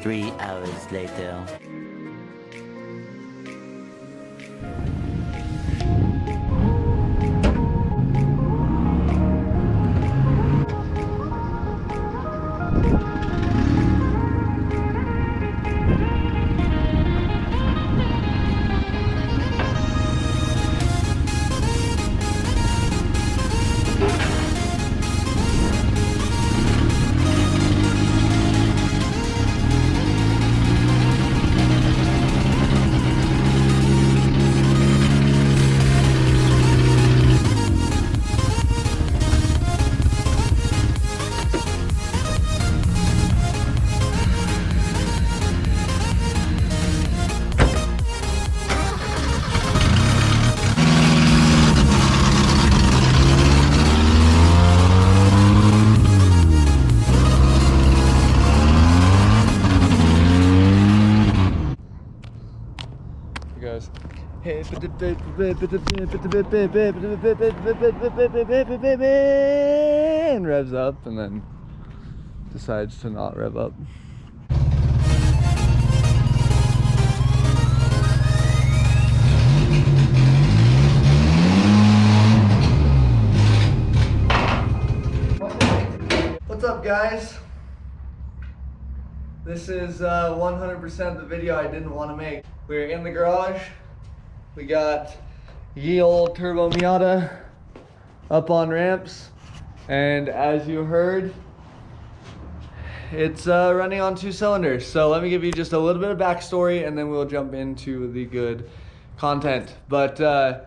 3 hours later. Goes, hey, and revs up and then decides to not rev up. What's up, guys? This is 100% the video I didn't want to make. We're in the garage. We got ye old turbo Miata up on ramps, and as you heard, it's running on 2 cylinders. So let me give you just a little bit of backstory, and then we'll jump into the good content. But I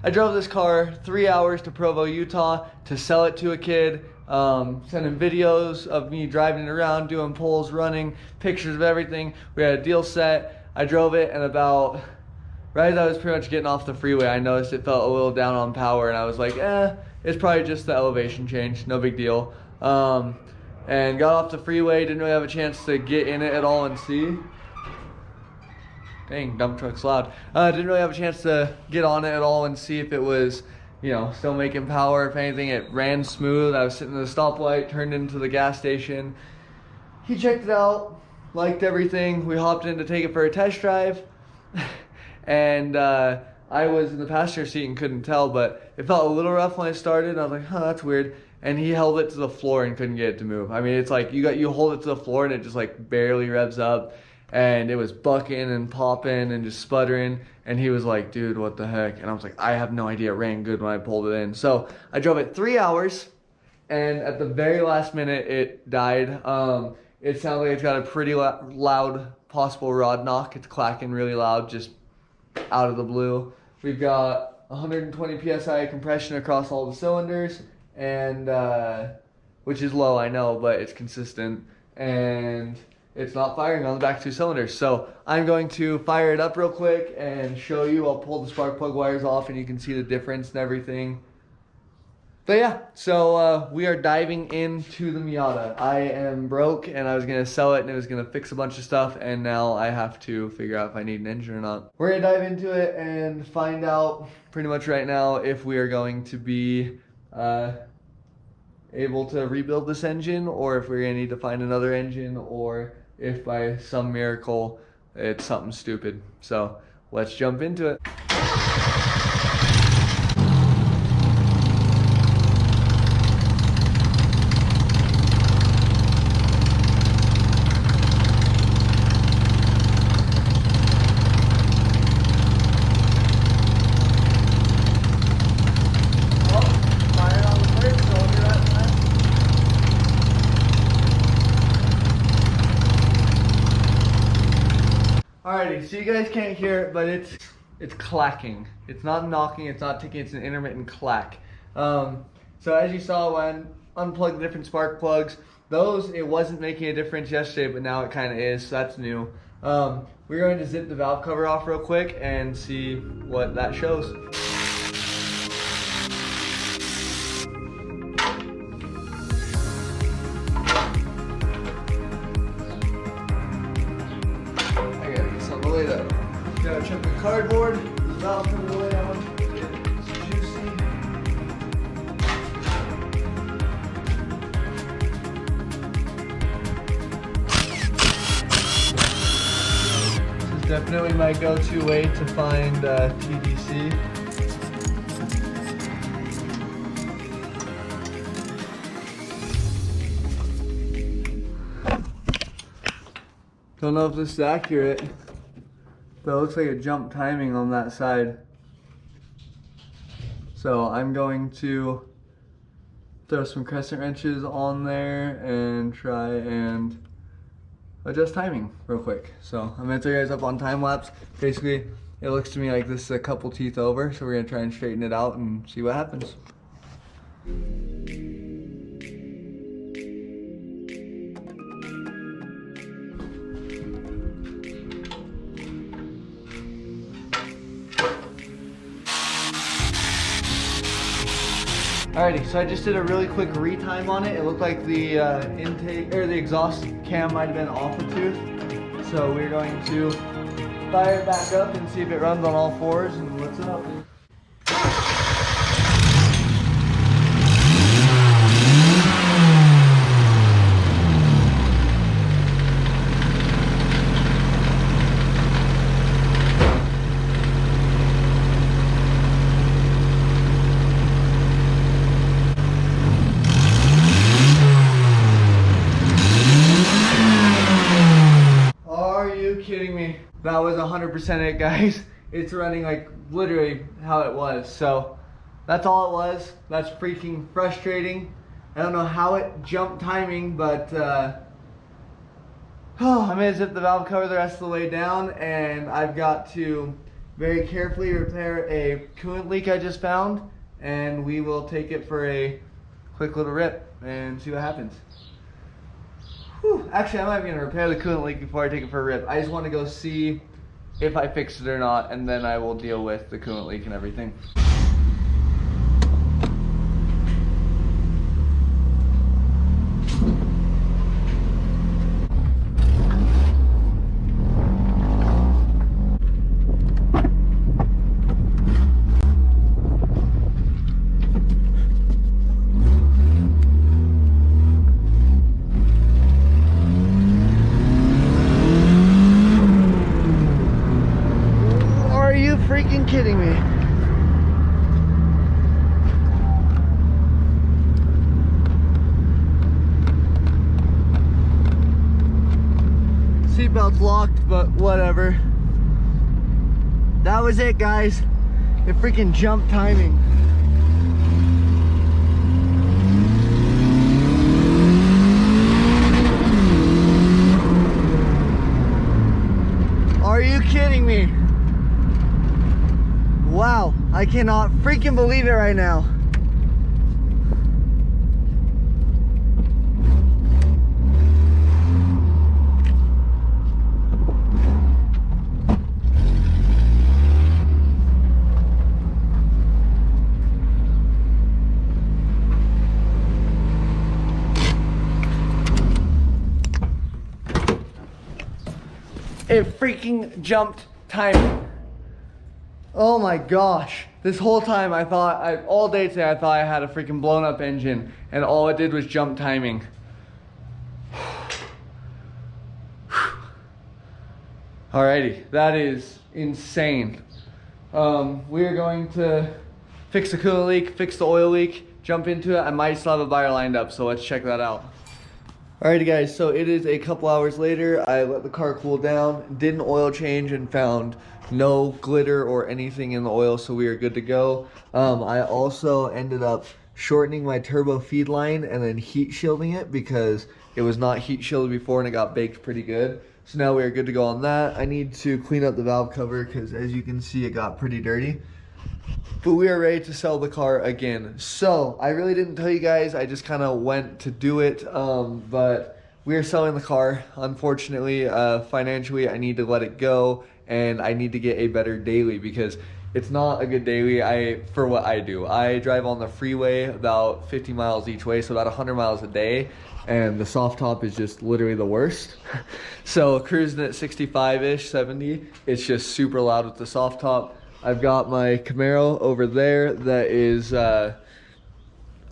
drove this car 3 hours to Provo, Utah to sell it to a kid. Sending videos of me driving it around, doing pulls, running, pictures of everything. We had a deal set. I drove it, and about right as I was pretty much getting off the freeway, I noticed it felt a little down on power, and I was like, it's probably just the elevation change, no big deal. And got off the freeway, didn't really have a chance to get in it at all and see. Dang, dump truck's loud. Didn't really have a chance to get on it at all and see if it was, you know, still making power. If anything, it ran smooth. I was sitting at the stoplight, turned into the gas station. He checked it out, liked everything. We hopped in to take it for a test drive. And I was in the passenger seat and couldn't tell, but it felt a little rough when I started. And I was like, huh, that's weird. And he held it to the floor and couldn't get it to move. I mean, it's like you hold it to the floor and it just like barely revs up. And it was bucking and popping and just sputtering. And he was like, dude, what the heck? And I was like, I have no idea. It ran good when I pulled it in. So I drove it 3 hours, and at the very last minute, it died. It sounds like it's got a pretty loud possible rod knock. It's clacking really loud, just out of the blue. We've got 120 PSI compression across all the cylinders, and which is low, I know, but it's consistent. And it's not firing on the back 2 cylinders. So I'm going to fire it up real quick and show you. I'll pull the spark plug wires off and you can see the difference and everything. But yeah, so we are diving into the Miata. I am broke and I was gonna sell it and it was gonna fix a bunch of stuff, and now I have to figure out if I need an engine or not. We're gonna dive into it and find out pretty much right now if we are going to be able to rebuild this engine, or if we're gonna need to find another engine, or if by some miracle it's something stupid. So let's jump into it. Alrighty, so you guys can't hear it, but it's clacking. It's not knocking, it's not ticking, it's an intermittent clack. So as you saw when I unplugged the different spark plugs, those, it wasn't making a difference yesterday, but now it kind of is, so that's new. We're going to zip the valve cover off real quick and see what that shows. Gotta check the cardboard, the valve cover the way I want it to get juicy. Definitely my go-to way to find TDC. Don't know if this is accurate, but it looks like a jump timing on that side. So I'm going to throw some crescent wrenches on there and try and adjust timing real quick. So I'm gonna throw you guys up on time lapse. Basically, it looks to me like this is a couple teeth over, so we're gonna try and straighten it out and see what happens. Alrighty, so I just did a really quick retime on it. It looked like the intake or the exhaust cam might have been off a tooth. So we're going to fire it back up and see if it runs on all fours and what's up. Kidding me. That was 100% it, guys. It's running like literally how it was. So that's all it was. That's freaking frustrating. I don't know how it jumped timing, but I'm gonna zip the valve cover the rest of the way down, and I've got to very carefully repair a coolant leak I just found, and we will take it for a quick little rip and see what happens. Whew. Actually, I'm not even gonna repair the coolant leak before I take it for a rip. I just want to go see if I fixed it or not, and then I will deal with the coolant leak and everything. Freaking kidding me. Seatbelt's locked, but whatever. That was it, guys. It freaking jumped timing. Are you kidding me? Wow, I cannot freaking believe it right now. It freaking jumped timing. Oh my gosh. This whole time all day today I thought I had a freaking blown up engine, and all it did was jump timing. Alrighty, that is insane. We are going to fix the coolant leak, fix the oil leak, jump into it. I might still have a buyer lined up, so let's check that out. Alrighty guys, so it is a couple hours later. I let the car cool down, did an oil change, and found no glitter or anything in the oil, so we are good to go. I also ended up shortening my turbo feed line and then heat shielding it because it was not heat shielded before and it got baked pretty good. So now we are good to go on that. I need to clean up the valve cover because, as you can see, it got pretty dirty. But we are ready to sell the car again. So I really didn't tell you guys, I just kind of went to do it, but we are selling the car. Unfortunately, financially, I need to let it go, and I need to get a better daily because it's not a good daily for what I do. I drive on the freeway about 50 miles each way, so about 100 miles a day, and the soft top is just literally the worst. So cruising at 65-ish, 70, it's just super loud with the soft top. I've got my Camaro over there that is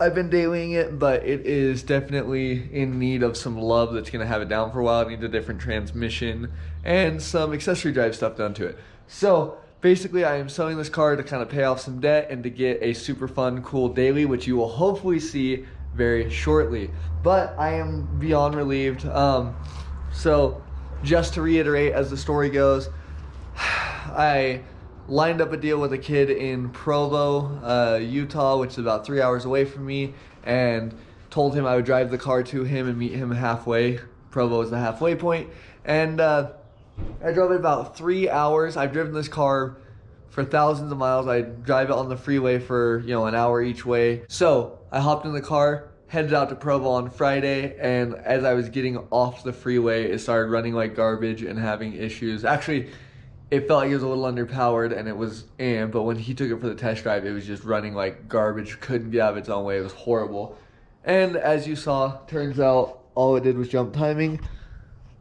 I've been dailying it, but it is definitely in need of some love that's gonna have it down for a while. It needs a different transmission and some accessory drive stuff done to it. So basically I am selling this car to kind of pay off some debt and to get a super fun, cool daily, which you will hopefully see very shortly. But I am beyond relieved. So just to reiterate, as the story goes, I lined up a deal with a kid in Provo, Utah, which is about 3 hours away from me, and told him I would drive the car to him and meet him halfway. Provo is the halfway point. And I drove it about 3 hours. I've driven this car for thousands of miles. I drive it on the freeway for, an hour each way. So I hopped in the car, headed out to Provo on Friday, and as I was getting off the freeway, it started running like garbage and having issues. Actually, it felt like it was a little underpowered, and it was but when he took it for the test drive, it was just running like garbage, couldn't get out of its own way. It was horrible. And as you saw, turns out all it did was jump timing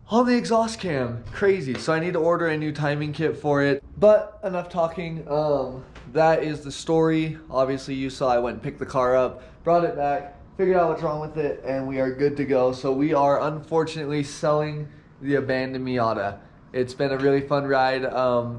on the exhaust cam. Crazy. So I need to order a new timing kit for it. But enough talking. That is the story. Obviously you saw I went and picked the car up, brought it back, figured out what's wrong with it, and we are good to go. So we are unfortunately selling the abandoned Miata. It's been a really fun ride.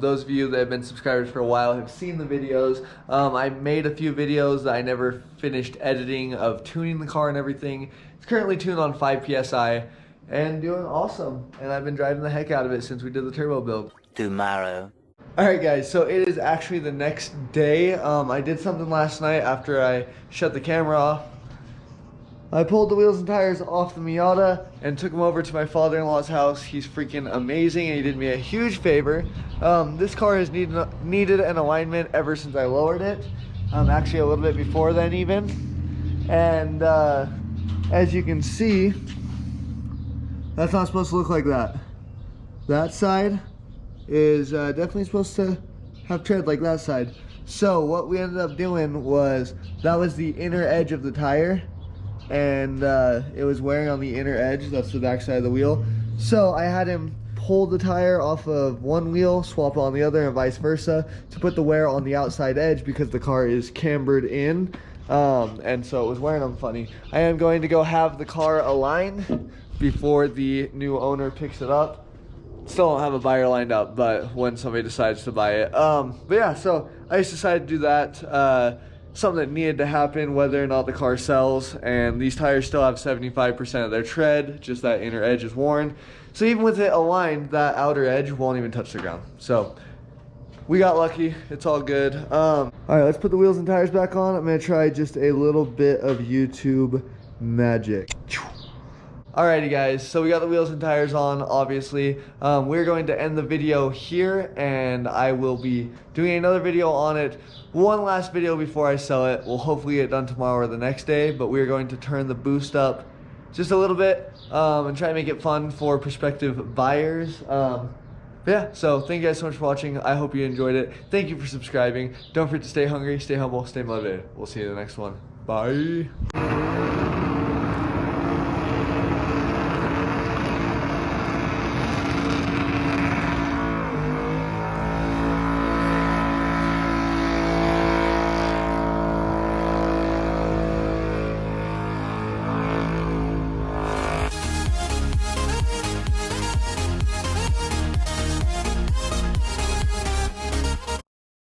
Those of you that have been subscribers for a while have seen the videos. I made a few videos that I never finished editing of tuning the car and everything. It's currently tuned on 5 PSI and doing awesome. And I've been driving the heck out of it since we did the turbo build. Tomorrow. Alright guys, so it is actually the next day. I did something last night after I shut the camera off. I pulled the wheels and tires off the Miata and took them over to my father-in-law's house. He's freaking amazing and he did me a huge favor. This car has needed an alignment ever since I lowered it. Actually a little bit before then even. And as you can see, that's not supposed to look like that. That side is definitely supposed to have tread like that side. So what we ended up doing was, that was the inner edge of the tire, and it was wearing on the inner edge. That's the back side of the wheel. So I had him pull the tire off of one wheel, swap it on the other, and vice versa, to put the wear on the outside edge because the car is cambered in, and so it was wearing them funny. I am going to go have the car aligned before the new owner picks it up. Still don't have a buyer lined up, but when somebody decides to buy it. But yeah, so I just decided to do that. Something that needed to happen whether or not the car sells, and these tires still have 75% of their tread, just that inner edge is worn. So even with it aligned, that outer edge won't even touch the ground. So we got lucky, it's all good. All right, let's put the wheels and tires back on. I'm gonna try just a little bit of YouTube magic. Alrighty guys, so we got the wheels and tires on, obviously. We're going to end the video here, and I will be doing another video on it. One last video before I sell it. We'll hopefully get it done tomorrow or the next day, but we're going to turn the boost up just a little bit and try to make it fun for prospective buyers. Yeah, so thank you guys so much for watching. I hope you enjoyed it. Thank you for subscribing. Don't forget to stay hungry, stay humble, stay motivated. We'll see you in the next one. Bye.